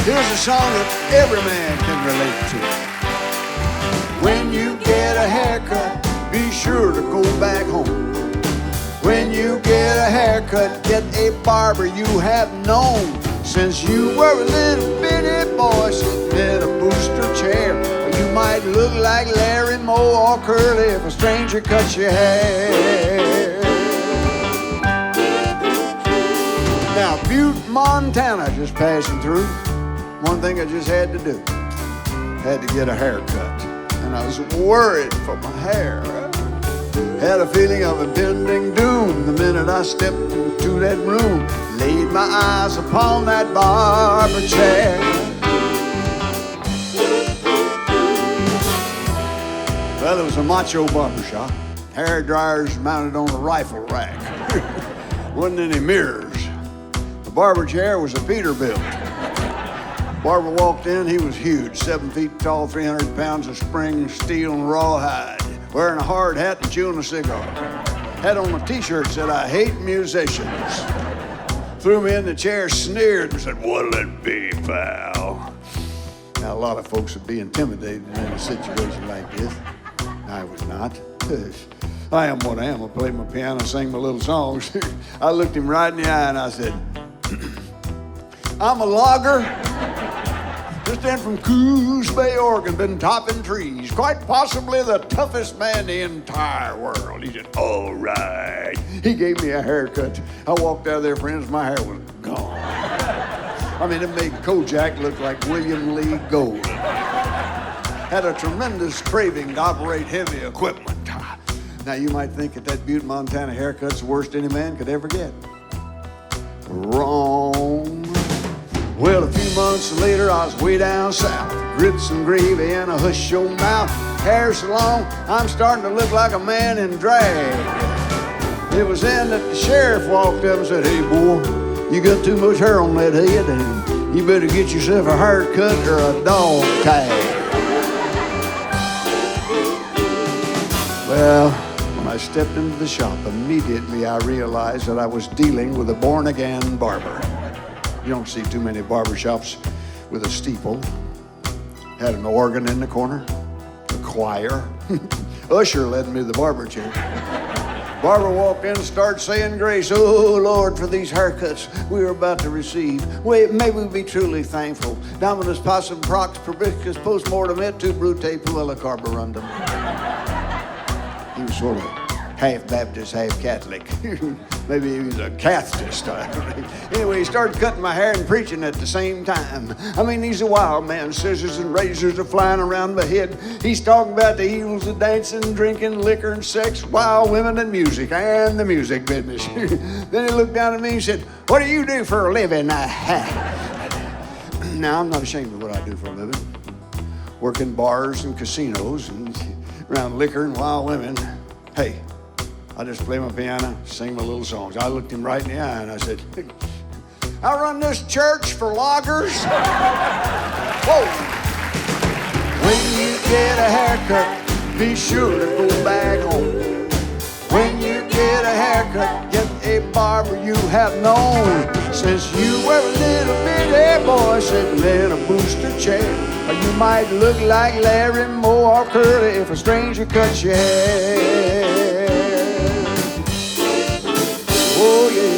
Here's a song that every man can relate to. When you get a haircut, be sure to go back home. When you get a haircut, get a barber you have known since you were a little bitty boy sitting in a booster chair. You might look like Larry Moe or Curly if a stranger cuts your hair. Now, Butte, Montana, just passing through. One thing I just had to do, had to get a haircut. And I was worried for my hair. Had a feeling of impending doom the minute I stepped into that room. Laid my eyes upon that barber chair. Well, it was a macho barbershop. Hair dryers mounted on a rifle rack. Wasn't any mirrors. The barber chair was a Peterbilt. Barber walked in, he was huge, 7 feet tall, 300 pounds of spring steel and rawhide, wearing a hard hat and chewing a cigar. Had on a t-shirt that said, "I hate musicians." Threw me in the chair, sneered, and said, "What'll it be, pal?" Now, a lot of folks would be intimidated in a situation like this. I was not. I am what I am. I play my piano, sing my little songs. I looked him right in the eye and I said, "I'm a logger. Just in from Coos Bay, Oregon, been topping trees. Quite possibly the toughest man in the entire world." He said, "All right." He gave me a haircut. I walked out of there, friends, my hair was gone. I mean, it made Kojak look like William Lee Gold. Had a tremendous craving to operate heavy equipment. Now, you might think that Butte, Montana haircut's the worst any man could ever get. Wrong. Well, a few months later, I was way down south. Grits and gravy and a hush your mouth. Hair so long, I'm starting to look like a man in drag. It was then that the sheriff walked up and said, "Hey, boy, you got too much hair on that head, and you better get yourself a haircut or a dog tag." Well, when I stepped into the shop, immediately I realized that I was dealing with a born-again barber. You don't see too many barbershops with a steeple. Had an organ in the corner, a choir. Usher led me to the barber chair. Barber walked in and started saying grace. "Oh, Lord, for these haircuts we are about to receive. Wait, may we be truly thankful. Dominus possum prox probiscus post-mortem et tu brute puella carborundum." He was sort of half Baptist, half Catholic. Maybe he was a Catholist. Anyway, he started cutting my hair and preaching at the same time. I mean, he's a wild man. Scissors and razors are flying around my head. He's talking about the evils of dancing, drinking, liquor, and sex, wild women, and music, and the music business. Then he looked down at me and said, "What do you do for a living?" Now, I'm not ashamed of what I do for a living. Work in bars and casinos and around liquor and wild women. Hey, I just play my piano, sing my little songs. I looked him right in the eye and I said, "I run this church for loggers." Whoa! When you get a haircut, be sure to go back home. When you get a haircut, get a barber you have known since you were a little bitty boy sitting in a booster chair. Or you might look like Larry Moe or Curly if a stranger cuts your hair. Oh, yeah.